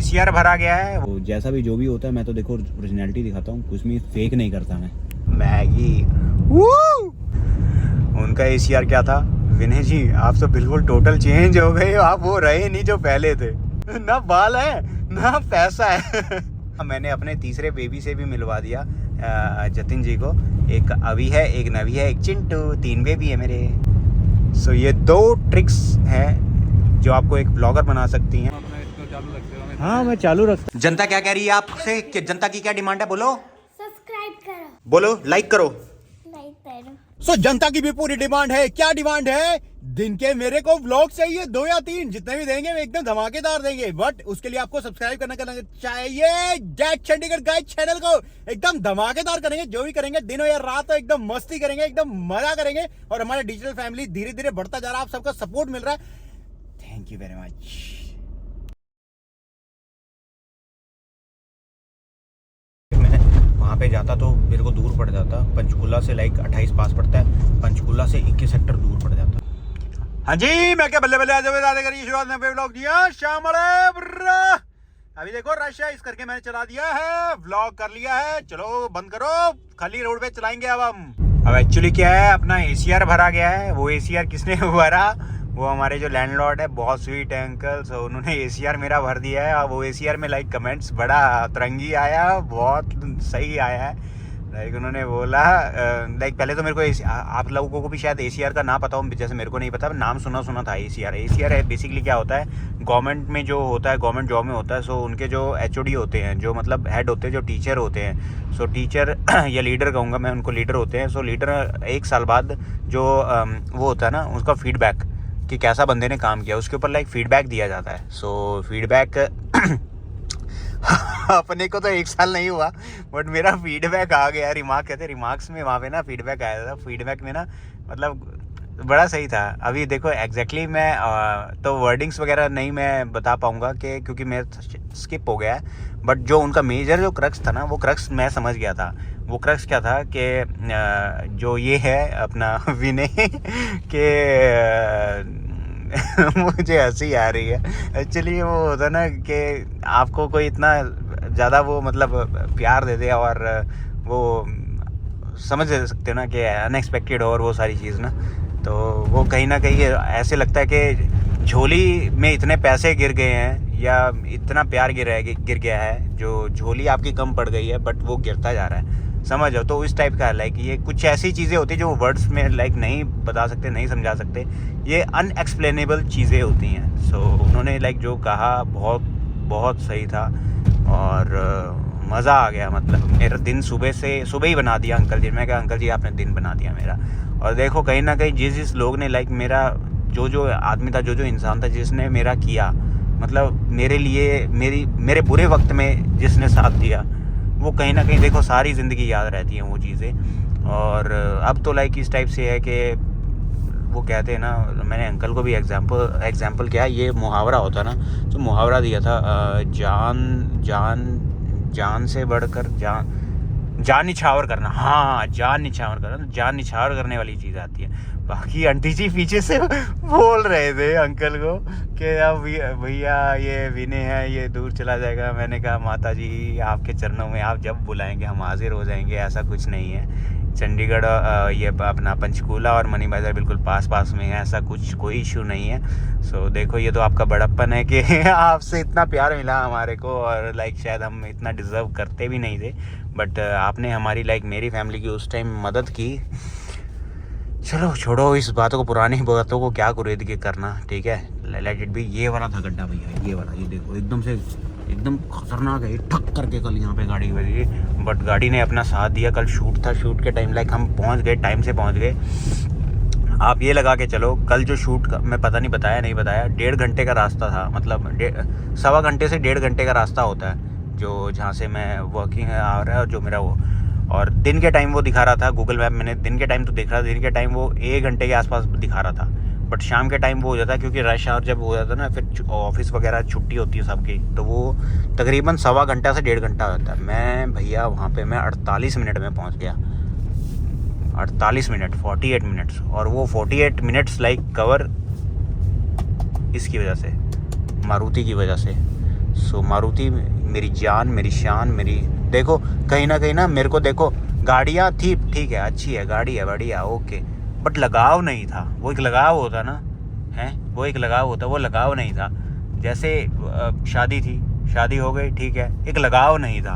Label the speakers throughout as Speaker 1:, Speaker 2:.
Speaker 1: ACR भरा गया है।
Speaker 2: तो जैसा भी जो भी होता है, मैं तो देखो ओरिजिनलिटी दिखाता हूँ, कुछ भी फेक नहीं करता मैं।
Speaker 1: मैगी उनका एसीआर क्या था? विनय जी आप तो बिल्कुल टोटल चेंज हो गए, आप वो रहे नहीं जो पहले थे। ना बाल है ना पैसा है। मैंने अपने तीसरे बेबी से भी मिलवा दिया जतिन जी को। एक अभी है, एक नवी है, एक चिंटू, 3 बेबी है मेरे। सो ये 2 ट्रिक्स हैं जो आपको एक ब्लॉगर बना सकती हैं। हाँ मैं चालू रखता। जनता क्या कह रही है आपसे कि जनता की क्या डिमांड है? बोलो।
Speaker 3: सब्सक्राइब करो,
Speaker 1: बोलो लाइक करो।
Speaker 3: लाइक करो।
Speaker 1: सो जनता की भी पूरी डिमांड है। क्या डिमांड है? दिन के मेरे को व्लॉग चाहिए 2 या 3, जितने भी देंगे एकदम धमाकेदार देंगे। बट उसके लिए आपको सब्सक्राइब करना चाहिए। जय चंडीगढ़ गाइड चैनल को एकदम धमाकेदार करेंगे। जो भी करेंगे दिन हो या रात हो, एकदम मस्ती करेंगे, एकदम मजा करेंगे। और हमारा डिजिटल फैमिली धीरे धीरे बढ़ता जा रहा है। आप सबका सपोर्ट मिल रहा है। Thank you very much. वहाँ पे जाता तो मेरे को दूर पड़ जाता। पंचकूला से लाइक 28 पास पड़ता है, पंचकूला से 21 सेक्टर दूर पड़ जाता। हाँ जी, मैं क्या बल्ले बल्ले आज शुरुआत में व्लॉग दिया शाम। अभी देखो रश है, इस करके मैंने चला दिया है, व्लॉग कर लिया है। चलो बंद करो, खाली रोड पे चलाएंगे अब हम। अब एक्चुअली क्या है, अपना एसीआर भरा गया है। वो एसीआर किसने भरा? वो हमारे जो लैंडलॉर्ड है, बहुत स्वीट है अंकल। सो उन्होंने एसीआर मेरा भर दिया है। और वो एसीआर में लाइक कमेंट्स बड़ा अतरंगी आया, बहुत सही आया है। लाइक उन्होंने बोला लाइक पहले तो मेरे को आप लोगों को भी शायद एसीआर का ना पता हो, जैसे मेरे को नहीं पता, नाम सुना था एसीआर। एसीआर है बेसिकली क्या होता है, गवर्नमेंट में जो होता है, गवर्नमेंट जॉब में होता है। सो उनके जो एचओडी होते हैं, जो मतलब हेड होते हैं, जो टीचर होते हैं। सो टीचर या लीडर कहूँगा मैं उनको, लीडर होते हैं। सो लीडर 1 साल बाद जो वो होता है ना, उसका फीडबैक कि कैसा बंदे ने काम किया, उसके ऊपर लाइक फीडबैक दिया जाता है। सो फीडबैक अपने को तो 1 साल नहीं हुआ, बट मेरा फीडबैक आ गया। रिमार्क कहते हैं, रिमार्क्स में वहाँ पे ना फीडबैक आया था। फीडबैक में ना मतलब बड़ा सही था। अभी देखो एग्जैक्टली मैं तो वर्डिंग्स वगैरह नहीं मैं बता पाऊँगा कि क्योंकि मेरा स्किप हो गया है। बट जो उनका मेजर जो क्रक्स था ना, वो क्रक्स मैं समझ गया था। वो क्रक्स क्या था कि जो ये है अपना विनय के मुझे हंसी आ रही है। एक्चुअली वो होता ना कि आपको कोई इतना ज़्यादा वो मतलब प्यार दे दे और वो समझ सकते हो ना कि अनएक्सपेक्टेड हो और वो सारी चीज़ ना, तो वो कहीं ना कहीं ऐसे लगता है कि झोली में इतने पैसे गिर गए हैं या इतना प्यार गिर गया है, जो झोली आपकी कम पड़ गई है बट वो गिरता जा रहा है। समझ जाओ, तो इस टाइप का लाइक ये कुछ ऐसी चीज़ें होती हैं जो वर्ड्स में लाइक नहीं बता सकते, नहीं समझा सकते। ये अनएक्सप्लेनेबल चीज़ें होती हैं। सो उन्होंने लाइक जो कहा बहुत बहुत सही था और मज़ा आ गया। मतलब मेरा दिन सुबह ही बना दिया अंकल जी। मैं कहा अंकल जी आपने दिन बना दिया मेरा। और देखो कहीं ना कहीं जिस लोग ने लाइक मेरा जो आदमी था, जो इंसान था जिसने मेरा किया, मतलब मेरे लिए मेरे बुरे वक्त में जिसने साथ दिया, वो कहीं ना कहीं देखो सारी ज़िंदगी याद रहती हैं वो चीज़ें। और अब तो लाइक इस टाइप से है कि वो कहते हैं ना, मैंने अंकल को भी एग्जाम्पल क्या है, ये मुहावरा होता है ना, तो मुहावरा दिया था जान से बढ़कर जान निछावर करना। हाँ, जान निछावर करना, तो जान निछावर करने वाली चीज़ आती है। बाकी आंटी जी पीछे से बोल रहे थे अंकल को कि अब भैया ये विनय है, ये दूर चला जाएगा। मैंने कहा माता जी आपके चरणों में, आप जब बुलाएंगे हम हाजिर हो जाएंगे, ऐसा कुछ नहीं है। चंडीगढ़ ये अपना पंचकूला और मनी बाजार बिल्कुल पास में है, ऐसा कोई इशू नहीं है। सो देखो ये तो आपका बड़प्पन है कि आपसे इतना प्यार मिला हमारे को, और लाइक शायद हम इतना डिज़र्व करते भी नहीं थे, बट आपने हमारी लाइक मेरी फैमिली की उस टाइम मदद की। चलो छोड़ो इस बातों को, पुरानी बातों को क्या कुरेद के करना, ठीक है। Let it be. ये वाला था गड्ढा भैया, ये वाला, ये देखो एकदम खतरनाक है। ठक करके कल यहाँ पे गाड़ी बजी, बट गाड़ी ने अपना साथ दिया। कल शूट था, शूट के टाइम लाइक हम पहुँच गए, टाइम से पहुँच गए। आप ये लगा के चलो कल जो शूट का मैं पता नहीं बताया 1.5 घंटे का रास्ता था। मतलब 1.25 घंटे से 1.5 घंटे का रास्ता होता है जो जहाँ से मैं वर्किंग आ रहा है और जो मेरा वो। और दिन के टाइम वो दिखा रहा था गूगल मैप, मैंने दिन के टाइम तो देख रहा था, दिन के टाइम वो 1 घंटे के आसपास दिखा रहा था। बट शाम के टाइम वो हो जाता है क्योंकि रश आवर जब हो जाता है ना, फिर ऑफिस वगैरह छुट्टी होती है सबकी, तो वो तकरीबन 1.25 घंटा से 1.5 घंटा होता है। मैं भैया वहाँ पे मैं 48 मिनट में पहुँच गया। 48 मिनट, 48 मिनट्स। और वो 48 मिनट्स लाइक कवर इसकी वजह से, मारुति की वजह से। सो मारुति मेरी जान, मेरी शान, मेरी देखो कहीं ना मेरे को देखो, गाड़ियाँ थी ठीक है, अच्छी है गाड़ी है, बढ़िया ओके, बट लगाव नहीं था। वो एक लगाव होता ना है, वो एक लगाव होता, वो लगाव नहीं था। जैसे शादी थी, शादी हो गई ठीक है, एक लगाव नहीं था,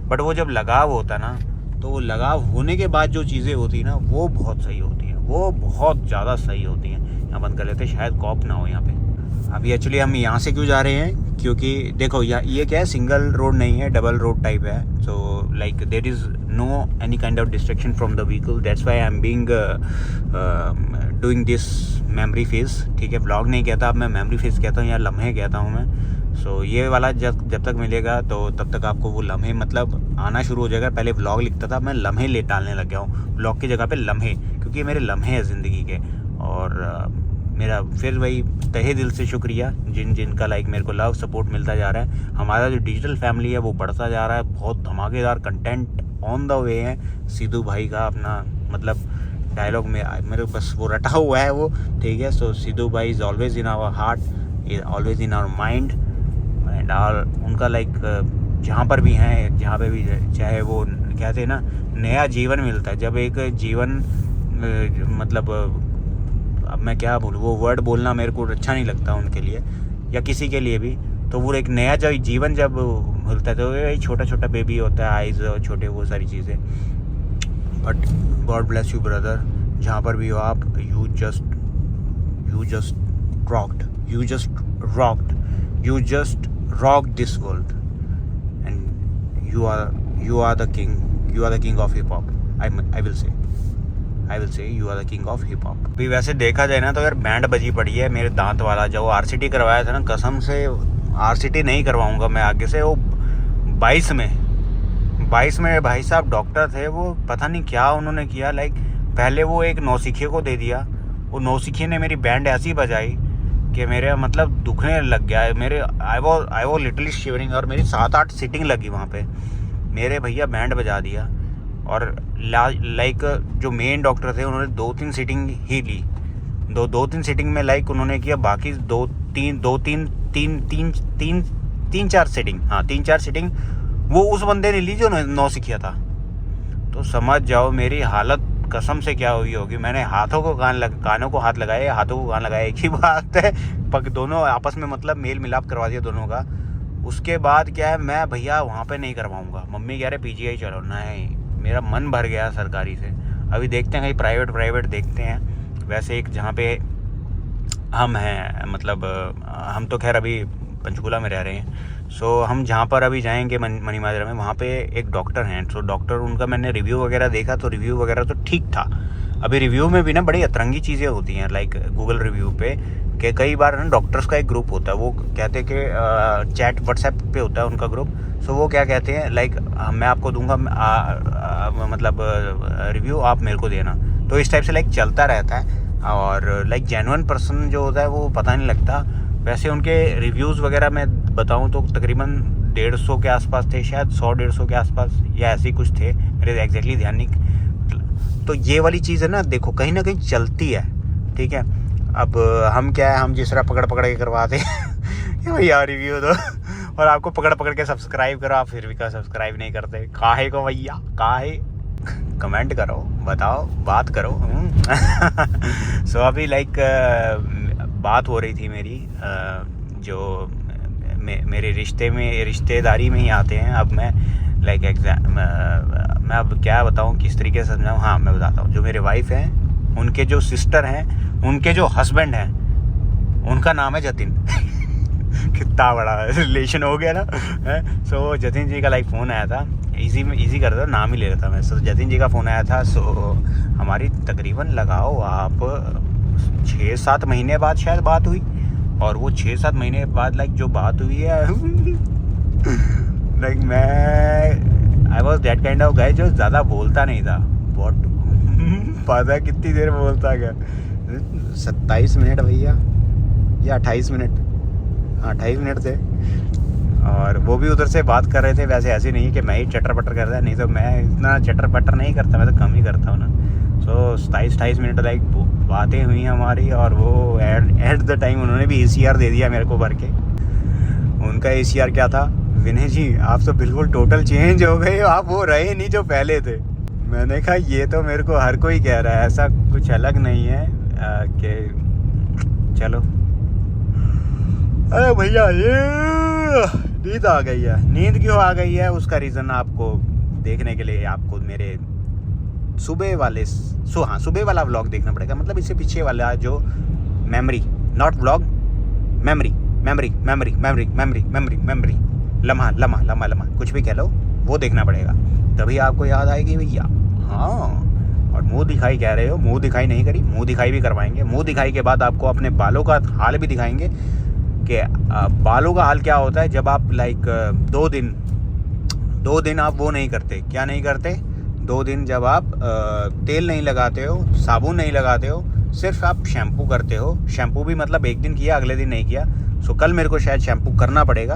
Speaker 1: बट वो जब लगाव होता ना, तो वो लगाव होने के बाद जो चीज़ें होती ना, वो बहुत सही होती हैं, वो बहुत ज़्यादा सही होती हैं। यहाँ बंद कर लेते, शायद कॉप ना हो यहाँ पे। अभी एक्चुअली हम यहाँ से क्यों जा रहे हैं, क्योंकि देखो ये क्या है, सिंगल रोड नहीं है, डबल रोड टाइप है। So like there is no any kind of distraction from the vehicle, that's why I am being doing this memory phase. ठीक है, व्लॉग नहीं कहता अब मैं मेमोरी फेज कहता हूँ या लम्हे कहता हूँ मैं। सो ये वाला जब तक मिलेगा तो तब तक आपको वो लम्हे मतलब आना शुरू हो जाएगा। पहले व्लॉग लिखता था, मैं लम्हे ले डालने लग गया हूँ, व्लॉग की जगह पे लम्हे, क्योंकि ये मेरे लम्हे हैं ज़िंदगी के। और मेरा फिर वही तहे दिल से शुक्रिया जिनका लाइक मेरे को लव सपोर्ट मिलता जा रहा है। हमारा जो डिजिटल फैमिली है वो बढ़ता जा रहा है, बहुत धमाकेदार कंटेंट ऑन द वे है। सिद्धू भाई का अपना मतलब डायलॉग में मेरे बस वो रटा हुआ है वो, ठीक है। सो सिद्धू भाई is always in our heart, is always in our mind and our, उनका लाइक जहाँ पर भी हैं, जहाँ पे भी, चाहे वो कहते हैं ना नया जीवन मिलता है। जब एक जीवन मतलब अब मैं क्या बोलूँ, वो वर्ड बोलना मेरे को अच्छा नहीं लगता उनके लिए या किसी के लिए भी। तो वो एक नया जब जीवन जब मिलता है तो ये छोटा छोटा बेबी होता है, आइज़ छोटे, वो सारी चीज़ें। But God bless you brother, जहाँ पर भी हो आप, you just rocked this world and you are the king of hip hop. I will say you are the king of hip hop. भी वैसे देखा जाए ना तो यार बैंड बजी पड़ी है मेरे दांत वाला। जो RCT करवाया था ना, कसम से RCT नहीं करवाऊंगा मैं आगे से। वो 22 में भाई साहब डॉक्टर थे, वो पता नहीं क्या उन्होंने किया। लाइक पहले वो एक नौसिखिए को दे दिया, वो नौसिखिए ने मेरी बैंड ऐसी बजाई कि मेरे मतलब दुखने लग गया मेरे। I was literally shivering. और मेरी 7-8 सीटिंग लगी वहाँ पे, मेरे भैया बैंड बजा दिया। और लाइक जो मेन डॉक्टर थे उन्होंने 2-3 सीटिंग ही ली, 2-3 सीटिंग में लाइक उन्होंने किया, बाकी 3-4 सीटिंग, हाँ 3-4 सीटिंग वो उस बंदे ने ली जो नौसिखिया था। तो समझ जाओ मेरी हालत कसम से क्या हुई होगी। मैंने कानों को हाथ लगाए, हाथों को कान लगाए, एक ही बात है। पग दोनों आपस में मतलब मेल मिलाप करवा दिया दोनों का। उसके बाद क्या है, मैं भैया वहाँ पे नहीं करवाऊँगा। मम्मी कह रहे PGI चलो, नहीं, मेरा मन भर गया सरकारी से। अभी देखते हैं कहीं प्राइवेट देखते हैं। वैसे एक जहाँ पे हम हैं, मतलब हम तो खैर अभी पंचकूला में रह रहे हैं। सो हम जहाँ पर अभी जाएंगे मनीमाजरा में, वहाँ पे एक डॉक्टर हैं। सो डॉक्टर, उनका मैंने रिव्यू वगैरह देखा तो रिव्यू वगैरह तो ठीक था। अभी रिव्यू में भी ना बड़ी अतरंगी चीज़ें होती हैं, लाइक गूगल रिव्यू पे कि कई बार ना डॉक्टर्स का एक ग्रुप होता है, वो कहते हैं कि चैट व्हाट्सएप पे होता है उनका ग्रुप। सो वो क्या कहते हैं, लाइक मैं आपको दूंगा मतलब रिव्यू, आप मेरे को देना। तो इस टाइप से लाइक चलता रहता है। और लाइक जेन्युइन पर्सन जो होता है वो पता नहीं लगता। वैसे उनके रिव्यूज़ वगैरह मैं बताऊं तो तकरीबन 150 के आसपास थे, शायद 100-150 के आसपास या ऐसे ही कुछ थे, मेरे एग्जैक्टली ध्यान नहीं। तो ये वाली चीज़ है ना, देखो कहीं ना कहीं चलती है, ठीक है। अब हम क्या है, हम जिस तरह पकड़ के करवाते हैं भैया रिव्यू दो, और आपको पकड़ के सब्सक्राइब करो, आप फिर भी सब्सक्राइब नहीं करते, काहे को भैया, काहे? कमेंट करो, बताओ, बात करो। सो अभी लाइक बात हो रही थी मेरी जो मेरे रिश्तेदारी में ही आते हैं। अब मैं लाइक मैं अब क्या बताऊं, किस तरीके से समझाऊं। हाँ मैं बताता हूँ। जो मेरे वाइफ हैं, उनके जो सिस्टर हैं, उनके जो हस्बैंड हैं, उनका नाम है जतिन। कितना बड़ा रिलेशन हो गया ना। सो जतिन जी का लाइक फ़ोन आया था, इजी कर दो, नाम ही ले रहा था मैं। सो जतिन जी का फ़ोन आया था। सो हमारी तकरीबन लगाओ आप 6-7 महीने बाद शायद बात हुई। और वो 6-7 महीने बाद लाइक जो बात हुई है लाइक मैं I was that kind of guy जो ज़्यादा बोलता नहीं था। बहुत पता है कितनी देर बोलता गया, 27 मिनट भैया या 28 मिनट, हाँ 28 मिनट थे। और वो भी उधर से बात कर रहे थे। वैसे ऐसे नहीं कि मैं ही चटर पटर करता, नहीं तो मैं इतना चटर पटर नहीं करता, मैं तो कम ही करता हूँ ना। सो 27-28 मिनट लाइक बातें हुई हमारी। और वो एट द टाइम उन्होंने भी ECR दे दिया मेरे को भर के। उनका ACR क्या था, विनय जी आप तो बिल्कुल टोटल चेंज हो गए, आप वो रहे नहीं जो पहले थे। मैंने कहा ये तो मेरे को हर कोई कह रहा है, ऐसा कुछ अलग नहीं है कि चलो। अरे भैया ये नींद आ गई है। नींद क्यों आ गई है उसका रीज़न आपको देखने के लिए आपको मेरे सुबह वाला व्लॉग देखना पड़ेगा। मतलब इससे पीछे वाला जो मेमोरी, नॉट व्लॉग, मेमोरी लम्हा कुछ भी कह लो, वो देखना पड़ेगा, तभी आपको याद आएगी भैया। हाँ, और मुंह दिखाई कह रहे हो, मुंह दिखाई नहीं करी, मुंह दिखाई भी करवाएंगे। मुंह दिखाई के बाद आपको अपने बालों का हाल भी दिखाएंगे कि बालों का हाल क्या होता है जब आप लाइक 2 दिन आप वो नहीं करते। क्या नहीं करते? 2 दिन जब आप तेल नहीं लगाते हो, साबुन नहीं लगाते हो, सिर्फ आप शैम्पू करते हो। शैम्पू भी मतलब एक दिन किया अगले दिन नहीं किया। सो कल मेरे को शायद शैम्पू करना पड़ेगा,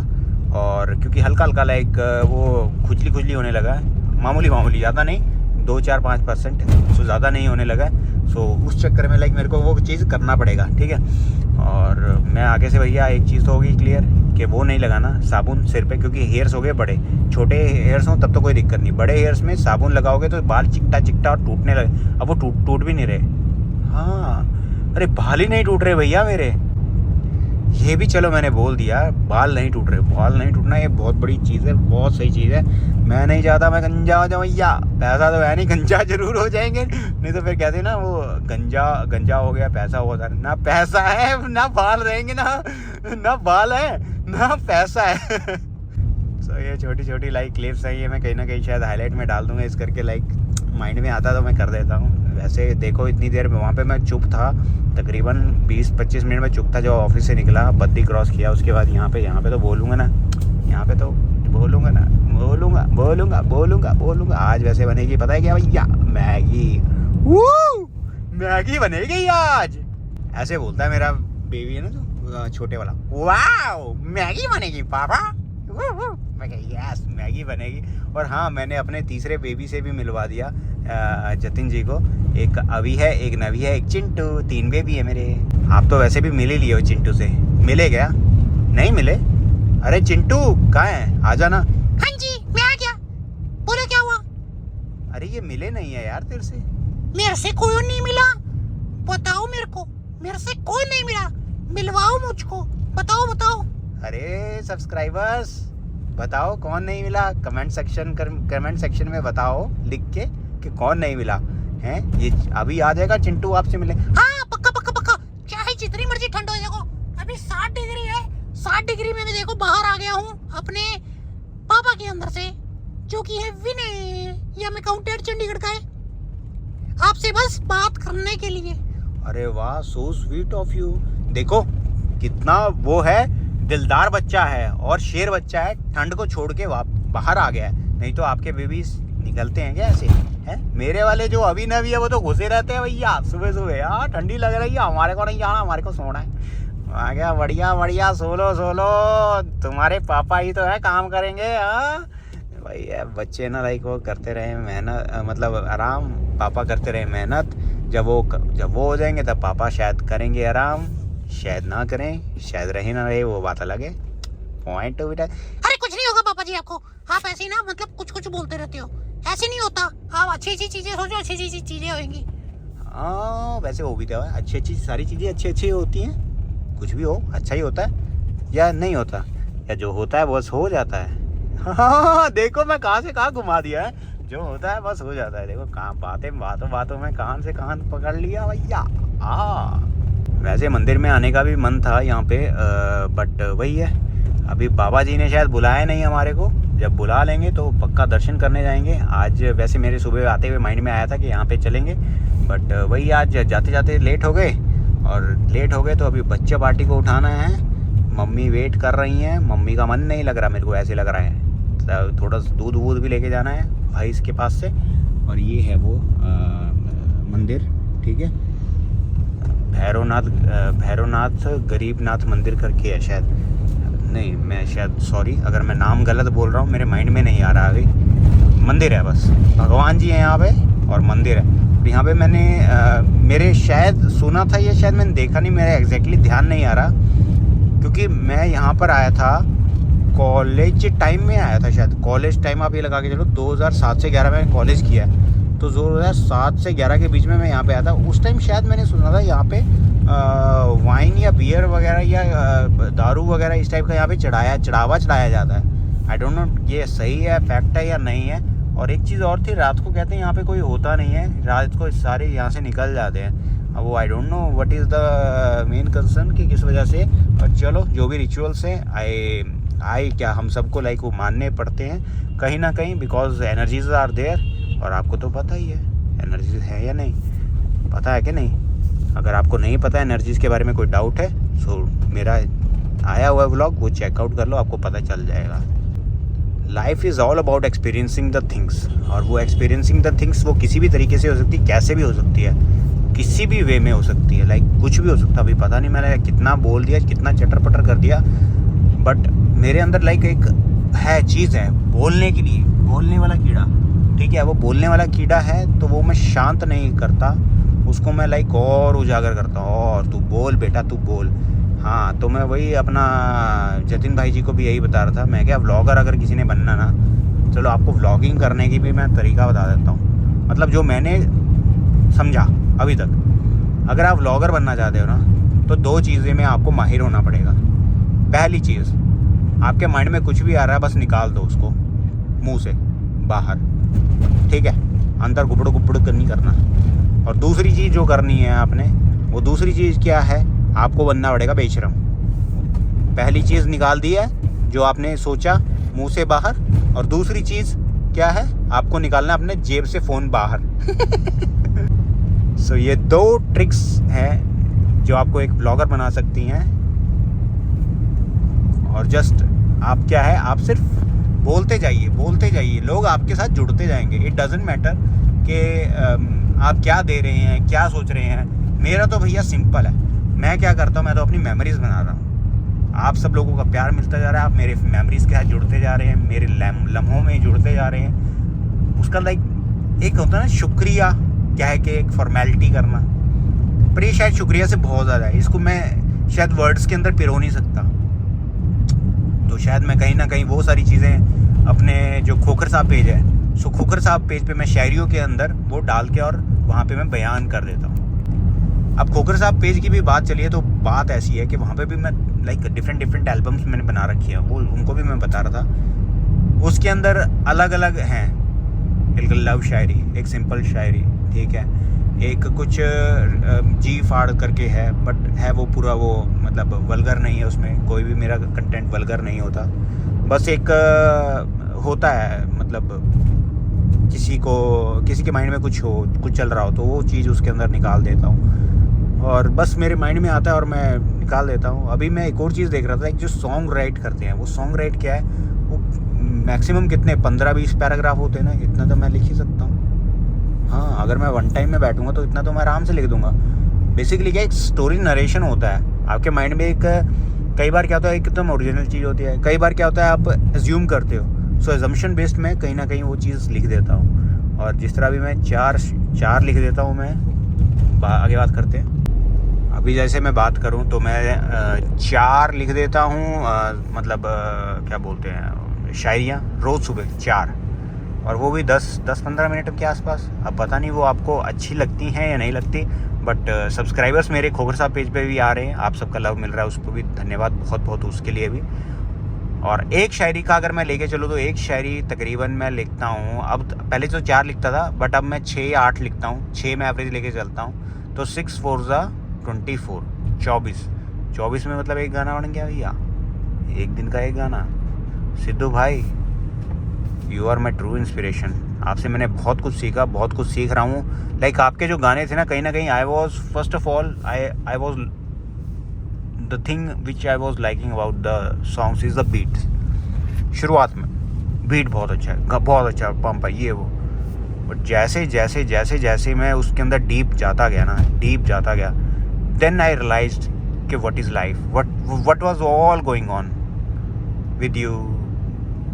Speaker 1: और क्योंकि हल्का लाइक वो खुजली होने लगा है, मामूली ज़्यादा नहीं, 2-4-5%, सो ज़्यादा नहीं होने लगा है। सो उस चक्कर में लाइक मेरे को वो चीज़ करना पड़ेगा, ठीक है। और मैं आगे से भैया एक चीज़ तो होगी क्लियर कि वो नहीं लगाना साबुन सिर पे, क्योंकि हेयर्स हो गए बड़े। छोटे हेयर्स हों तब तो कोई दिक्कत नहीं, बड़े हेयर्स में साबुन लगाओगे तो बाल चिकटा और टूटने लगे। अब वो टूट भी नहीं रहे। हाँ, अरे बाल ही नहीं टूट रहे भैया मेरे। ये भी चलो मैंने बोल दिया, बाल नहीं टूट रहे। बाल नहीं टूटना ये बहुत बड़ी चीज़ है, बहुत सही चीज़ है। मैं नहीं चाहता मैं गंजा हो जाऊँ भैया। पैसा तो है नहीं, गंजा जरूर हो जाएंगे, नहीं तो फिर कहते ना वो गंजा हो गया, पैसा होगा। ना पैसा है ना बाल रहेंगे, ना बाल है ना पैसा है। सो ये छोटी लाइक क्लिप्स है, ये मैं कहीं ना कहीं शायद हाईलाइट में डाल दूंगा। इस करके लाइक माइंड में आता तो मैं कर देता हूँ। वैसे देखो इतनी देर वहाँ पे मैं चुप था, तकरीबन 20-25 मिनट में चुप था। जब ऑफिस से निकला, बद्दी क्रॉस किया, उसके बाद यहाँ पे तो बोलूँगा ना, यहाँ पे तो बोलूँगा ना, बोलूँगा। आज वैसे बनेगी पता है क्या भैया? मैगी बनेगी आज, ऐसे बोलता है मेरा बेबी है ना जो छोटे वाला। वाओ मैगी बनेगी पापा। मैं कहा यस मैगी बनेगी। और हाँ, मैंने अपने तीसरे बेबी से भी मिलवा दिया जतिन जी को। एक अभी है, एक नवी है, एक चिंटू। 3 बेबी है मेरे। आप तो वैसे भी मिल ही लिए हो चिंटू से, मिले क्या? नहीं मिले? अरे चिंटू कहाँ है, आ जाना।
Speaker 4: हाँ जी मैं आ गया, बोलो क्या हुआ?
Speaker 1: अरे ये मिले नहीं है यार तेरे से।
Speaker 4: मेरे से कोई नहीं मिला, बताओ मेरे को। मेरे से कोई नहीं मिला, मिलवाओ मुझको, बताओ।
Speaker 1: अरे सब्सक्राइबर्स बताओ कौन नहीं मिला, कमेंट सेक्शन में बताओ लिख के कि कौन नहीं मिला है। ये अभी आ जाएगा चिंटू आपसे मिले।
Speaker 4: हाँ पक्का, चाहे जितनी मर्जी ठंड हो। देखो अभी 60 डिग्री है, 60 डिग्री में मैं देखो बाहर आ गया हूँ अपने पापा के अंदर से, जो कि है विनय, या मैं काउंटेड चंडीगढ़ का है, आपसे बस बात करने के लिए।
Speaker 1: अरे वाह, सो स्वीट ऑफ यू। देखो कितना वो है, दिलदार बच्चा है और शेर बच्चा है। ठंड को छोड़ के बाहर आ गया है, नहीं तो आपके बेबीज निकलते हैं क्या ऐसे हैं? मेरे वाले जो अभी नवी है वो तो घुसे रहते हैं भैया सुबह यार, ठंडी लग रही है, हमारे को नहीं जाना, हमारे को सोना है। आ गया बढ़िया सो लो, तुम्हारे पापा ही तो है काम करेंगे। हाँ भाई बच्चे ना लाइक वो करते रहे मेहनत, मतलब आराम, पापा करते रहे मेहनत। जब वो हो जाएंगे तब पापा शायद करेंगे आराम, शायद ना करें, शायद रहे ना रहे, वो बात अलग है। पॉइंट बेटा।
Speaker 4: अरे कुछ नहीं होगा पापा जी आपको, आप ऐसे ही ना मतलब कुछ बोलते रहते हो, ऐसे नहीं होता। आप अच्छी चीजें सोचो, अच्छी चीजें होंगी।
Speaker 1: हाँ वैसे वो भी तो है, अच्छी सारी चीज़ें अच्छी होती हैं। कुछ भी हो अच्छा ही होता है या नहीं होता, या जो होता है बस हो जाता है। हाँ देखो मैं कहाँ से कहाँ घुमा दिया है, जो होता है बस हो जाता है। देखो कहाँ बातों में कहां से कहां पकड़ लिया भैया। हाँ वैसे मंदिर में आने का भी मन था यहाँ पे, बट वही है, अभी बाबा जी ने शायद बुलाया नहीं हमारे को। जब बुला लेंगे तो पक्का दर्शन करने जाएंगे। आज वैसे मेरे सुबह आते हुए माइंड में आया था कि यहाँ पे चलेंगे, बट वही आज जाते लेट हो गए, और लेट हो गए तो अभी बच्चे पार्टी को उठाना है। मम्मी वेट कर रही हैं, मम्मी का मन नहीं लग रहा, मेरे को ऐसे लग रहा है। थोड़ा दूध भी लेके जाना है भाई इसके पास से। और ये है वो मंदिर, ठीक है, भैरवनाथ गरीबनाथ मंदिर करके है शायद, नहीं मैं शायद सॉरी अगर मैं नाम गलत बोल रहा हूँ, मेरे माइंड में नहीं आ रहा अभी। मंदिर है बस, भगवान जी हैं यहाँ पे और मंदिर है। यहाँ पे मैंने मेरे शायद सुना था, ये शायद मैंने देखा नहीं, मेरा एग्जैक्टली ध्यान नहीं आ रहा, क्योंकि मैं यहाँ पर आया था कॉलेज टाइम में आया था शायद। कॉलेज टाइम आप ये लगा के चलो 2007 से 11 में मैंने कॉलेज किया है, तो 2007 से 11 के बीच में मैं यहाँ पे आया था। उस टाइम शायद मैंने सुना था यहाँ पे वाइन या बियर वगैरह या दारू वगैरह इस टाइप का यहाँ पे चढ़ावा चढ़ाया जाता है। आई डोंट नो ये सही है, फैक्ट है या नहीं है। और एक चीज़ और थी, रात को कहते हैं यहाँ पे कोई होता नहीं है, रात को सारे यहाँ से निकल जाते हैं। अब वो I don't know what is the main concern कि किस वजह से, पर चलो जो भी रिचुअल्स हैं आई क्या हम सबको लाइक वो मानने पड़ते हैं कहीं ना कहीं, बिकॉज एनर्जीज आर देयर। और आपको तो पता ही है एनर्जीज है या नहीं, पता है कि नहीं। अगर आपको नहीं पता एनर्जीज के बारे में कोई डाउट है सो मेरा आया हुआ व्लॉग वो चेकआउट कर लो, आपको पता चल जाएगा। Life is all about experiencing the things, और वो एक्सपीरियंसिंग द थिंग्स वो किसी भी तरीके से हो सकती है, कैसे भी हो सकती है, किसी भी वे में हो सकती है, लाइक कुछ भी हो सकता है। अभी पता नहीं मैंने कितना बोल दिया, कितना चटर पटर कर दिया, बट मेरे अंदर लाइक एक है चीज़ है बोलने के लिए, बोलने वाला कीड़ा, ठीक है। वो बोलने वाला कीड़ा है तो वो मैं शांत नहीं करता, उसको मैं लाइक और उजागर करता हूँ, और तू बोल बेटा तू बोल। हाँ, तो मैं वही अपना जतिन भाई जी को भी यही बता रहा था, मैं क्या व्लॉगर अगर किसी ने बनना ना, चलो आपको व्लॉगिंग करने की भी मैं तरीका बता देता हूँ। मतलब जो मैंने समझा अभी तक, अगर आप व्लॉगर बनना चाहते हो ना तो 2 चीज़ें में आपको माहिर होना पड़ेगा। पहली चीज़, आपके माइंड में कुछ भी आ रहा है बस निकाल दो उसको मुंह से बाहर, ठीक है, अंदर गुबड़ गुबड़ नहीं करना। और दूसरी चीज़ जो करनी है आपने, वो दूसरी चीज़ क्या है, आपको बनना पड़ेगा बेशरम। पहली चीज़ निकाल दी है जो आपने सोचा मुंह से बाहर, और दूसरी चीज़ क्या है, आपको निकालना अपने जेब से फ़ोन बाहर। सो ये 2 ट्रिक्स हैं जो आपको एक ब्लॉगर बना सकती हैं। और जस्ट आप क्या है, आप सिर्फ बोलते जाइए, लोग आपके साथ जुड़ते जाएंगे। इट डजेंट मैटर कि आप क्या दे रहे हैं, क्या सोच रहे हैं। मेरा तो भैया सिंपल है, मैं क्या करता हूँ, मैं तो अपनी मेमोरीज़ बना रहा हूँ। आप सब लोगों का प्यार मिलता जा रहा है, आप मेरे मेमोरीज़ के साथ जुड़ते जा रहे हैं, मेरे लम्हों में जुड़ते जा रहे हैं। उसका लाइक एक होता है ना शुक्रिया, क्या है कि एक फॉर्मेलिटी करना, पर ये शायद शुक्रिया से बहुत ज़्यादा है, इसको मैं शायद वर्ड्स के अंदर पिरो नहीं सकता। तो शायद मैं कहीं ना कहीं वो सारी चीज़ें अपने जो खोखर साहब पेज है, सो खोखर साहब पेज पे मैं शायरियों के अंदर वो डाल के और वहाँ पे मैं बयान कर देता हूँ। अब खोखर साहब पेज की भी बात चली है तो बात ऐसी है कि वहाँ पे भी मैं लाइक डिफरेंट एल्बम्स मैंने बना रखी है, वो उनको भी मैं बता रहा था। उसके अंदर अलग अलग हैं, एक लव शायरी, एक सिंपल शायरी, ठीक है, एक कुछ जी फाड़ करके है, बट है वो पूरा वो मतलब वल्गर नहीं है, उसमें कोई भी मेरा कंटेंट वल्गर नहीं होता। बस एक होता है मतलब किसी के माइंड में कुछ चल रहा हो तो वो चीज़ उसके अंदर निकाल देता हूँ, और बस मेरे माइंड में आता है और मैं निकाल देता हूँ। अभी मैं एक और चीज़ देख रहा था, एक जो सॉन्ग राइट करते हैं, वो सॉन्ग राइट क्या है, वो मैक्सिमम कितने 15-20 पैराग्राफ होते हैं ना, इतना तो मैं लिख ही सकता हूँ। हाँ, अगर मैं वन टाइम में बैठूंगा तो इतना तो मैं आराम से लिख दूंगा। बेसिकली क्या एक स्टोरी नरेशन होता है आपके माइंड में। एक कई बार क्या होता है, एकदम ओरिजिनल चीज़ होती है, कई बार क्या होता है आप एज्यूम करते हो। सो एजम्पशन बेस्ड में कहीं ना कहीं वो चीज़ लिख देता हूँ, और जिस तरह भी मैं चार लिख देता हूँ। मैं आगे बात करते हैं। अभी जैसे मैं बात करूँ तो मैं 4 लिख देता हूँ, मतलब क्या बोलते हैं, शायरियाँ रोज़ सुबह 4, और वो भी 10-15 मिनट के आसपास। अब पता नहीं वो आपको अच्छी लगती हैं या नहीं लगती, बट सब्सक्राइबर्स मेरे खोखर साहब पेज पे भी आ रहे हैं, आप सबका लव मिल रहा है, उसको भी धन्यवाद बहुत उसके लिए भी। और एक शायरी का अगर मैं लेके चलूँ तो एक शायरी तकरीबन मैं लिखता हूँ, अब पहले तो 4 लिखता था, बट अब मैं 6 या 8 लिखता हूँ। 6 में एवरेज लेके चलता हूँ, तो 6 4 24, 24 में मतलब एक गाना बन गया भैया, एक दिन का एक गाना। सिद्धू भाई, you are my true inspiration. आपसे मैंने बहुत कुछ सीखा, बहुत कुछ सीख रहा हूँ। लाइक आपके जो गाने थे ना, कहीं ना कहीं I was first of all I was the thing which I was liking about the songs is the beat. शुरुआत में बीट बहुत अच्छा है, बहुत अच्छा पंप है ये वो, बट जैसे मैं उसके अंदर डीप जाता गया, देन आई रियलाइज्ड कि what is life, what was all going on with you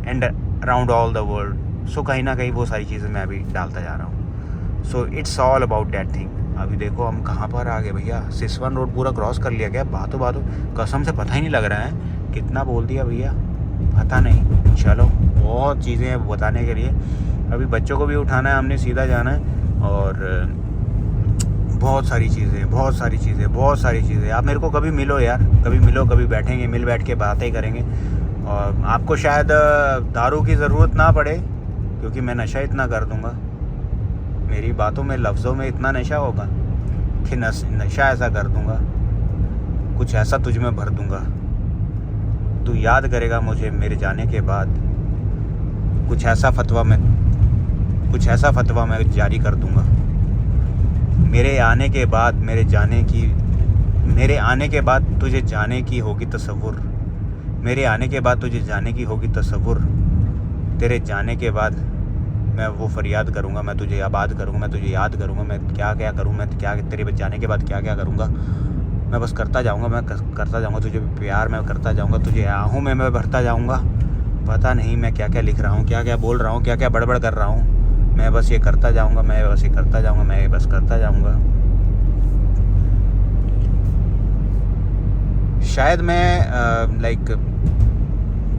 Speaker 1: and around all the world. So कहीं ना कहीं वो सारी चीज़ें मैं अभी डालता जा रहा हूँ। So it's all about that thing. अभी देखो हम कहाँ पर आ गए भैया, सिसवन रोड पूरा क्रॉस कर लिया गया। बातों कसम से पता ही नहीं लग रहा है कितना बोल दिया भैया। पता नहीं, चलो बहुत चीज़ें हैं बताने के लिए। अभी बच्चों को भी उठाना है, हमने सीधा जाना है और बहुत सारी चीज़ें। आप मेरे को कभी मिलो यार, कभी बैठेंगे, मिल बैठ के बातें करेंगे। और आपको शायद दारू की ज़रूरत ना पड़े क्योंकि मैं नशा इतना कर दूंगा, मेरी बातों में लफ्ज़ों में इतना नशा होगा कि नशा ऐसा कर दूंगा, कुछ ऐसा तुझ में भर दूंगा, तू याद करेगा मुझे मेरे जाने के बाद। कुछ ऐसा फतवा मैं जारी कर दूंगा मेरे आने के बाद, मेरे आने के बाद तुझे जाने की होगी तसव्वुर, मेरे आने के बाद तुझे जाने की होगी तसव्वुर। तेरे जाने के बाद मैं वो फरियाद करूँगा, मैं तुझे आबाद करूँगा, मैं तुझे याद करूँगा, मैं क्या क्या करूँ, मैं क्या तेरे जाने के बाद क्या क्या करूँगा। मैं बस करता जाऊँगा, तुझे प्यार मैं करता जाऊँगा, तुझे आहूँ में मैं भरता जाऊँगा। पता नहीं मैं क्या क्या लिख रहा हूँ, क्या क्या बोल रहा हूँ, क्या क्या बड़बड़ कर रहा हूँ। मैं बस ये करता जाऊँगा, मैं बस करता जाऊँगा। शायद मैं लाइक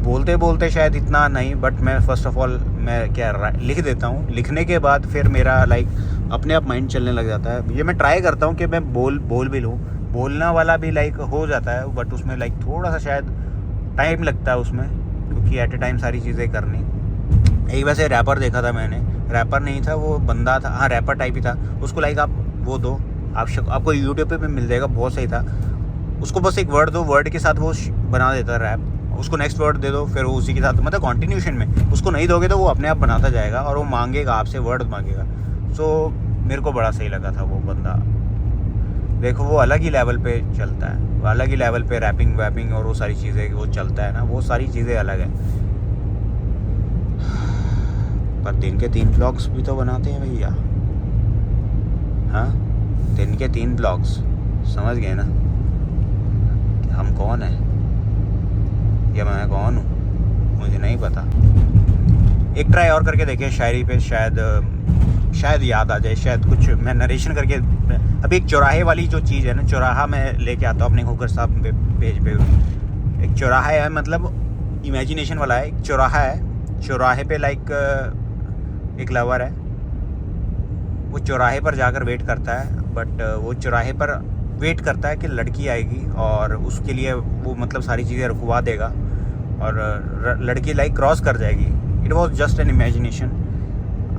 Speaker 1: बोलते बोलते शायद इतना नहीं, बट मैं फर्स्ट ऑफ ऑल मैं क्या लिख देता हूँ। लिखने के बाद फिर मेरा लाइक अपने आप माइंड चलने लग जाता है। ये मैं ट्राई करता हूँ कि मैं बोल भी लूँ, बोलना वाला भी लाइक हो जाता है, बट उसमें लाइक थोड़ा सा शायद टाइम लगता है उसमें, क्योंकि एट ए टाइम सारी चीज़ें करनी। एक वैसे रैपर देखा था मैंने, रैपर नहीं था वो बंदा था, हाँ रैपर टाइप ही था। उसको लाइक आप वो दो, आपको यूट्यूब पे भी मिल जाएगा, बहुत सही था। उसको बस एक वर्ड दो, वर्ड के साथ वो बना देता है रैप। उसको नेक्स्ट वर्ड दे दो, फिर वो उसी के साथ मतलब कॉन्टिन्यूशन में। उसको नहीं दोगे तो वो अपने आप बनाता जाएगा और वो मांगेगा आपसे, वर्ड मांगेगा। सो मेरे को बड़ा सही लगा था वो बंदा। देखो वो अलग ही लेवल पे चलता है, वो अलग ही लेवल पे रैपिंग वैपिंग और वो सारी चीज़ें वो चलता है ना, वो सारी चीज़ें अलग है। पर दिन के 3 ब्लॉग्स भी तो बनाते हैं भैया। हाँ, दिन के 3 ब्लॉग्स, समझ गए ना हम कौन है या मैं कौन हूँ, मुझे नहीं पता। एक ट्राई और करके देखिए शायरी पे, शायद याद आ जाए, शायद कुछ मैं नरेशन करके। अभी एक चौराहे वाली जो चीज़ है ना, चौराहा मैं लेके आता हूँ अपने खोकर साहब पेज पे। एक चौराहा है, मतलब इमेजिनेशन वाला है। एक चौराहा है, चौराहे पे लाइक एक लवर है, वो चौराहे पर जाकर वेट करता है, बट वो चौराहे पर वेट करता है कि लड़की आएगी और उसके लिए वो मतलब सारी चीज़ें रुकवा देगा और लड़की लाइक क्रॉस कर जाएगी। It was just an imagination.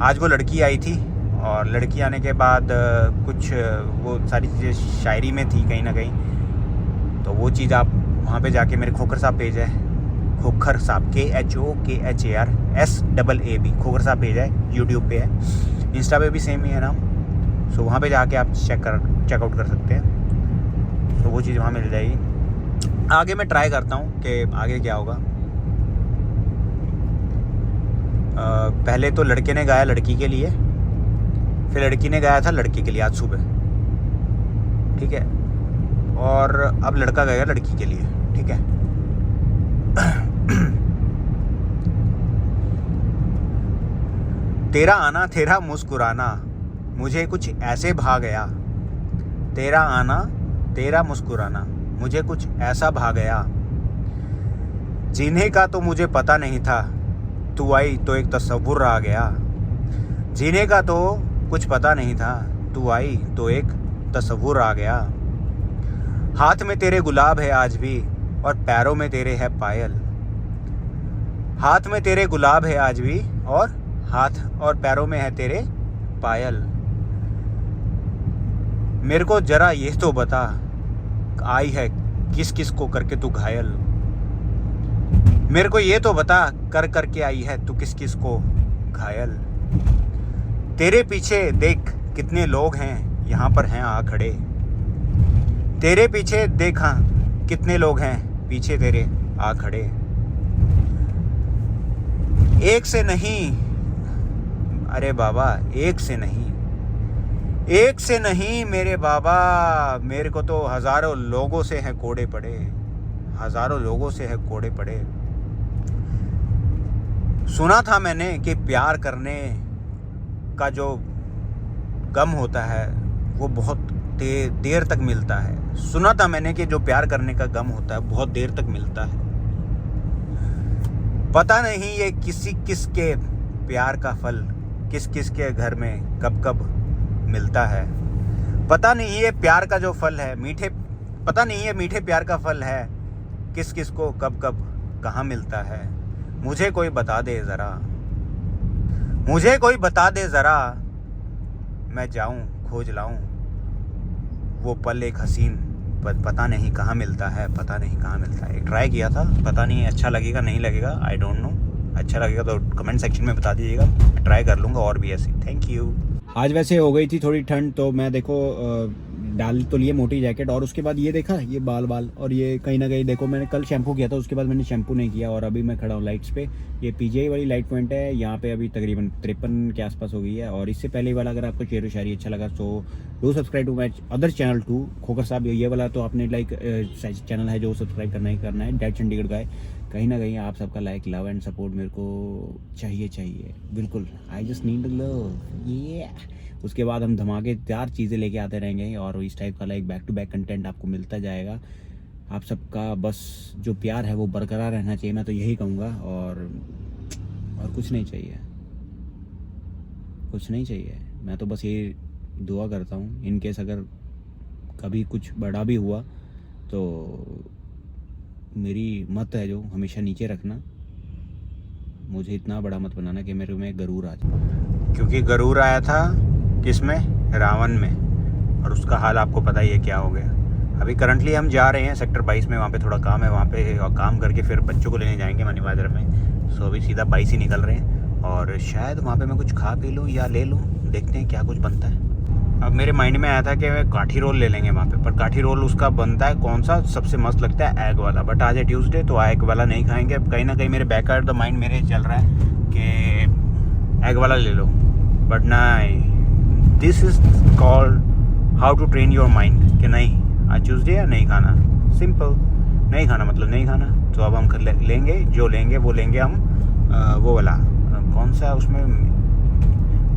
Speaker 1: आज वो लड़की आई थी और लड़की आने के बाद कुछ वो सारी चीज़ें शायरी में थी कहीं ना कहीं। तो वो चीज़ आप वहाँ पे जाके, मेरे खोकर साहब पेज है, खोखर साहब KHOKHARSAAB खोखर साहब पेज है, यूट्यूब पे है, इंस्टा पे भी सेम ही है नाम। सो वहाँ पे जाके आप चेकआउट कर सकते हैं। तो वो चीज़ वहाँ मिल जाएगी। आगे मैं ट्राई करता हूँ कि आगे क्या होगा। पहले तो लड़के ने गाया लड़की के लिए, फिर लड़की ने गाया था लड़के के लिए आज सुबह, ठीक है, और अब लड़का गाएगा लड़की के लिए, ठीक है। तेरा आना तेरा मुस्कुराना मुझे कुछ ऐसे भा गया, तेरा आना तेरा मुस्कुराना मुझे कुछ ऐसा भा गया। जीने का तो मुझे पता नहीं था, तू आई तो एक तसव्वुर आ गया। जीने का तो कुछ पता नहीं था, तू आई तो एक तसव्वुर आ गया। हाथ में तेरे गुलाब है आज भी और पैरों में तेरे है पायल। हाथ में तेरे गुलाब है आज भी और हाथ और पैरों में है तेरे पायल। मेरे को जरा ये तो बता, आई है किस किस को करके तू घायल। मेरे को ये तो बता, कर करके आई है तू किस किस को घायल। तेरे पीछे देख कितने लोग हैं यहाँ पर हैं आ खड़े। तेरे पीछे देखा कितने लोग हैं पीछे तेरे आ खड़े। एक से नहीं, अरे बाबा एक से नहीं, एक से नहीं मेरे बाबा, मेरे को तो हजारों लोगों से हैं कोड़े पड़े, हजारों लोगों से है कोड़े पड़े। सुना था मैंने कि प्यार करने का जो गम होता है वो बहुत देर तक मिलता है। सुना था मैंने कि जो प्यार करने का गम होता है बहुत देर तक मिलता है। पता नहीं ये किसके प्यार का फल किस के घर में कब कब मिलता है। पता नहीं ये प्यार का जो फल है पता नहीं ये मीठे प्यार का फल है किस को कब कहाँ मिलता है। मुझे कोई बता दे ज़रा मैं जाऊं खोज लाऊं वो पल एक हसीन पता नहीं कहाँ मिलता है एक ट्राई किया था, पता नहीं अच्छा लगेगा नहीं लगेगा, आई डोंट नो। अच्छा लगेगा तो कमेंट सेक्शन में बता दीजिएगा, ट्राई कर लूँगा और भी ऐसी। Thank you.
Speaker 2: आज वैसे हो गई थी थोड़ी ठंड, तो मैं देखो डाल तो लिए मोटी जैकेट, और उसके बाद ये देखा ये बाल और ये कहीं ना कहीं देखो मैंने कल शैम्पू किया था, उसके बाद मैंने शैम्पू नहीं किया और अभी मैं खड़ा हूँ लाइट्स पे। ये पीजीआई वाली लाइट पॉइंट है, यहाँ पे अभी तकरीबन 53 के आसपास हो गई है। और इससे पहले वाला अगर आपको शेर व शायरी अच्छा लगा तो do subscribe to my other channel to Khokhar Sahab. ये वाला तो आपने लाइक चैनल है जो सब्सक्राइब करना है, डैड चंडीगढ़ का है। कहीं ना कहीं आप सबका लाइक लव एंड सपोर्ट मेरे को चाहिए बिल्कुल। आई जस्ट नीड लव ये। उसके बाद हम धमाकेदार चीज़ें लेके आते रहेंगे और इस टाइप का like back to back content आपको मिलता जाएगा। आप सबका बस जो प्यार है वो बरकरार रहना चाहिए, मैं तो यही कहूँगा। और कुछ नहीं चाहिए, मैं तो बस ये दुआ करता हूँ इन केस अगर कभी कुछ बड़ा भी हुआ तो मेरी मत है जो हमेशा नीचे रखना, मुझे इतना बड़ा मत बनाना कि मेरे में गरूर आ जाए।
Speaker 1: क्योंकि गरूर आया था किसमें, रावण में, और उसका हाल आपको पता ही है क्या हो गया। अभी करंटली हम जा रहे हैं सेक्टर 22 में, वहाँ पे थोड़ा काम है, वहाँ पे और काम करके फिर बच्चों को लेने जाएंगे मनी बाजार में। सो अभी सीधा 22 ही निकल रहे हैं और शायद वहाँ पे मैं कुछ खा पी लूँ या ले लूँ, देखते हैं क्या कुछ बनता है। अब मेरे माइंड में आया था कि काठी रोल ले लेंगे वहाँ पे, पर काठी रोल उसका बनता है कौन सा सबसे मस्त लगता है, एग वाला। बट आज है ट्यूसडे तो एग वाला नहीं खाएंगे। अब कहीं ना कहीं मेरे बैक ऑफ द माइंड मेरे चल रहा है कि एग वाला ले लो, बट नहीं, this is called how to train your mind कि नहीं आज ट्यूसडे है नहीं खाना, सिंपल। नहीं खाना मतलब नहीं खाना। तो अब हम लेंगे जो लेंगे वो लेंगे हम वो वाला कौन सा है उसमें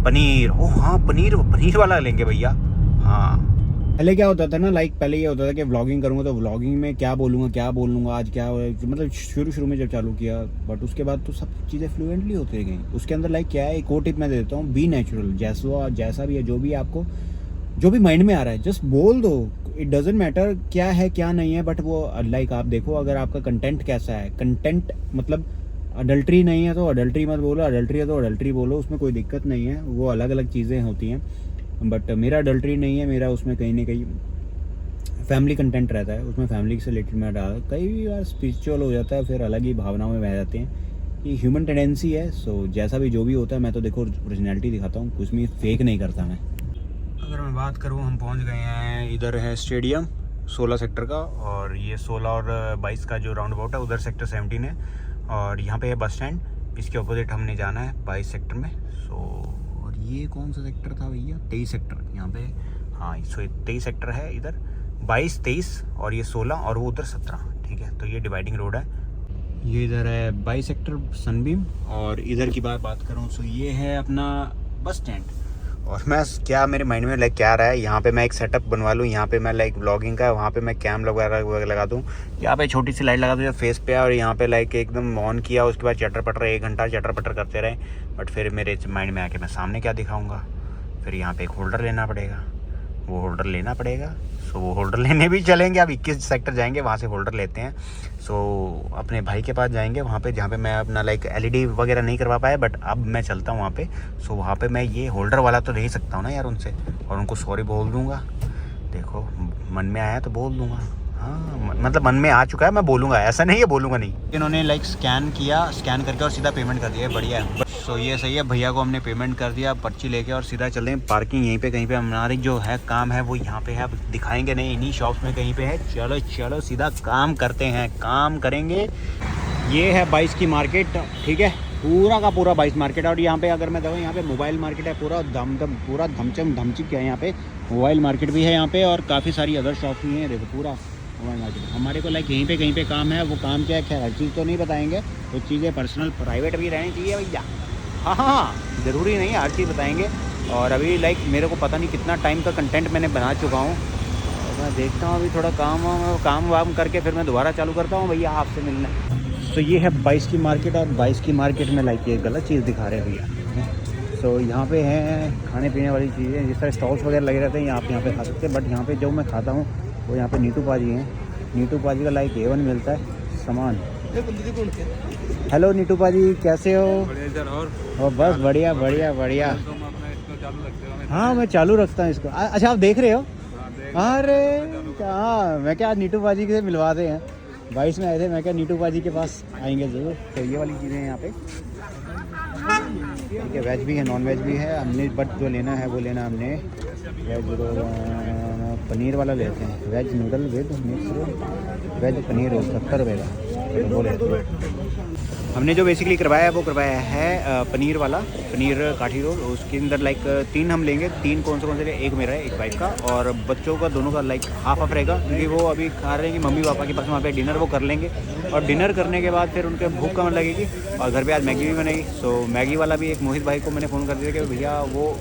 Speaker 1: पनीर। ओह हाँ, पनीर वाला लेंगे भैया। हाँ
Speaker 2: पहले क्या होता था ना, पहले ये होता था कि व्लॉगिंग करूँगा तो व्लॉगिंग में क्या बोलूँगा आज क्या, मतलब शुरू में जब चालू किया, बट उसके बाद तो सब चीज़ें फ्लुएंटली होती गई। उसके अंदर क्या है, एक और टिप मैं दे देता हूँ, बी नेचुरल। जैसा भी है, जो भी आपको जो भी माइंड में आ रहा है जस्ट बोल दो। इट डजेंट मैटर क्या है क्या नहीं है, बट वो आप देखो अगर आपका कंटेंट कैसा है, कंटेंट मतलब अडल्ट्री नहीं है तो अडल्ट्री मत बोलो, अडल्ट्री है तो अडल्ट्री बोलो, उसमें कोई दिक्कत नहीं है, वो अलग अलग चीज़ें होती हैं। बट मेरा अडल्ट्री नहीं है, मेरा उसमें कहीं ना कहीं फैमिली कंटेंट रहता है, उसमें फैमिली से रिलेटेड मैं डाल, कई बार स्पिरिचुअल हो जाता है, फिर अलग ही भावनाओं में बह जाते हैं। ये ह्यूमन टेंडेंसी है। सो जैसा भी जो भी होता है, मैं तो देखो ओरिजिनलिटी दिखाता हूँ, कुछ भी फेक नहीं करता मैं।
Speaker 1: अगर मैं बात करूँ, हम पहुँच गए हैं, इधर है स्टेडियम 16 सेक्टर का, और ये 16 और 22 का जो राउंड अबाउट है उधर सेक्टर 17 है, और यहाँ पे है बस स्टैंड, इसके अपोजिट हमने जाना है 22 सेक्टर में। सो और ये कौन सा सेक्टर था भैया, 23 सेक्टर यहाँ पे। हाँ, सो 23 सेक्टर है इधर, 22, 23 और ये 16 और वो उधर 17। ठीक है, तो ये डिवाइडिंग रोड है। ये इधर है 22 सेक्टर सनबीम, और इधर की बात करूँ सो ये है अपना बस स्टैंड। और मैं क्या मेरे माइंड में क्या रहा है, यहाँ पे मैं एक सेटअप बनवा लूँ, यहाँ पे मैं व्लॉगिंग का, वहाँ पे मैं कैम वगैरह लगा दूँ, यहाँ पे छोटी सी लाइट लगा दूँ फेस पे, और यहाँ पे एकदम ऑन किया, उसके बाद चटर पटर 1 घंटा चटर पटर करते रहे। बट फिर मेरे माइंड में आके मैं सामने क्या दिखाऊँगा, फिर यहाँ पे एक होल्डर लेना पड़ेगा, वो होल्डर लेना पड़ेगा। सो वो होल्डर लेने भी चलेंगे, अब 21 सेक्टर जाएंगे, वहाँ से होल्डर लेते हैं। सो अपने भाई के पास जाएंगे, वहाँ पे जहाँ पे मैं अपना LED वगैरह नहीं करवा पाया, बट अब मैं चलता हूँ वहाँ पे। सो वहाँ पे मैं ये होल्डर वाला तो ले सकता हूँ ना यार उनसे, और उनको सॉरी बोल दूँगा। देखो मन में आया तो बोल दूँगा, हाँ मतलब मन में आ चुका है, मैं बोलूँगा, ऐसा नहीं है बोलूँगा नहीं। इन्होंने स्कैन किया, स्कैन करके और सीधा पेमेंट कर दिया, बढ़िया है। सो ये सही है, भैया को हमने पेमेंट कर दिया, पर्ची लेके और सीधा चल रहे हैं। पार्किंग यहीं पे कहीं पे, हमारी जो है काम है वो यहाँ पे है, अब दिखाएंगे नहीं, इन्हीं शॉप्स में कहीं पे है। चलो सीधा काम करते हैं, काम करेंगे। ये है 22 की मार्केट, ठीक है, पूरा का पूरा 22 मार्केट। और यहाँ पे अगर मैं देखूँ, यहाँ पे मोबाइल मार्केट है, पूरा पूरा धमचिक है यहाँ पे, मोबाइल मार्केट भी है यहाँ पे, और काफ़ी सारी अदर शॉप्स भी हैं। देखो पूरा मोबाइल मार्केट। हमारे को यहीं पे कहीं पे काम है, वो काम क्या है खैर हर चीज़ तो नहीं बताएंगे, कुछ चीज़ें पर्सनल प्राइवेट भी रहनी चाहिए भैया। हाँ, ज़रूरी नहीं है हर चीज़ बताएंगे। और अभी मेरे को पता नहीं कितना टाइम का कंटेंट मैंने बना चुका हूँ, और मैं देखता हूँ अभी थोड़ा काम वाम करके फिर मैं दोबारा चालू करता हूँ भैया आपसे मिलना।
Speaker 2: सो ये है 22 की मार्केट, और 22 की मार्केट में लाइक ये गलत चीज़ दिखा रहे हैं भैया। सो यहाँ पे हैं खाने पीने वाली चीज़ें, जिस तरह स्टॉल्स वगैरह लगे रहते हैं, आप यहाँ पे खा सकते हैं। बट यहाँ पे जो मैं खाता हूँ वो यहाँ पे नीटू पाजी हैं। नीटू पाजी का लाइक A1 मिलता है सामान। हेलो नीटू पाजी, कैसे हो? और बस बढ़िया बढ़िया बढ़िया। हाँ मैं चालू रखता हूँ इसको। अच्छा आप देख रहे हो? अरे हाँ, मैं क्या नीटू पाजी से मिलवाते हैं। 22 में आए थे, मैं क्या नीटू पाजी के पास आएंगे ज़रूर। तो ये वाली चीज़ें हैं यहाँ पे, ठीक है। वेज भी है, नॉन वेज भी है। हमने बट जो लेना है वो लेना हमने वेज पनीर वाला लेते हैं। Veg noodle with mix roll, veg paneer roll 70 रुपये का, वो लेते हैं। हमने जो बेसिकली करवाया है वो करवाया है पनीर वाला, पनीर काठी रोल। उसके अंदर लाइक 3 हम लेंगे। 3 कौन से एक मेरा है, एक वाइफ का, और बच्चों का दोनों का लाइक हाफ हाफ रहेगा, क्योंकि वो अभी खा रहे हैं कि मम्मी पापा के पास वहाँ पे डिनर वो कर लेंगे। और डिनर करने के बाद फिर उनके भूख कम लगेगी, और घर पे आज मैगी भी बनेगी। सो मैगी वाला भी एक मोहित भाई को मैंने फ़ोन कर दिया कि भैया वो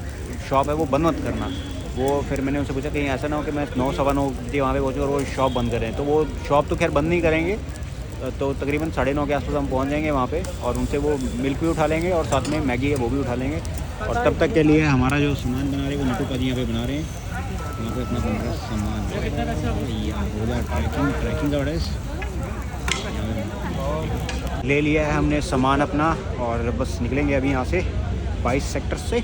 Speaker 2: शॉप है वो बंद मत करना। वो फिर मैंने उनसे पूछा कहीं ऐसा ना हो कि मैं 9 सवा 9 बजे वहाँ पे पहुँचूँ और वो शॉप बंद करें। तो वो शॉप तो खैर बंद नहीं करेंगे, तो तकरीबन 9:30 के आसपास हम पहुंच जाएंगे वहाँ पे, और उनसे वो मिल्क भी उठा लेंगे और साथ में मैगी है वो भी उठा लेंगे। और तब तक के लिए हमारा जो सामान बना रहे हैं वो नीटू पाजी यहाँ पे बना रहे हैं। यहाँ पे अपना बन रहा है सामान, ट्रैकिंग का बड़ा ले लिया है हमने सामान अपना, और बस निकलेंगे अभी यहाँ से 22 सेक्टर से,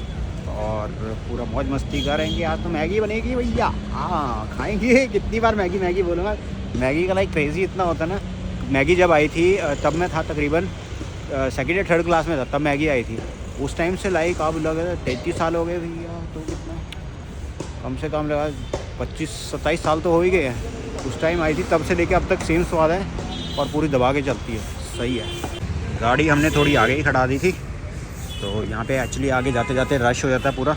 Speaker 2: और पूरा मौज मस्ती करेंगे। आज तो मैगी बनेगी भैया, हाँ खाएंगे। कितनी बार मैगी मैगी बोलूँगा। मैगी का लाइक क्रेज़ी इतना होता है ना। मैगी जब आई थी तब मैं था तकरीबन 2nd या 3rd क्लास में था, तब मैगी आई थी। उस टाइम से लाइक अब लगा 33 साल हो गए भैया, तो कितना कम से कम लगा 25-27 साल तो हो ही गए हैं। उस टाइम आई थी तब से लेके अब तक सेम स्वाद है, और पूरी दबा के चलती है, सही है। गाड़ी हमने थोड़ी आगे ही खड़ा दी थी, तो यहाँ पे एक्चुअली आगे जाते जाते रश हो जाता है, पूरा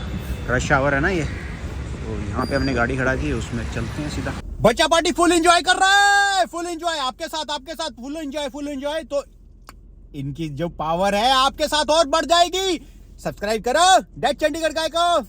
Speaker 2: रश आवर है ना ये, तो यहाँ पे हमने गाड़ी खड़ा दी, उसमें चलते हैं सीधा। बच्चा पार्टी फुल एंजॉय कर रहा है, फुल एंजॉय आपके साथ फुल एंजॉय। तो इनकी जो पावर है आपके साथ और बढ़ जाएगी। सब्सक्राइब करो डैड चंडीगढ़ गाय को।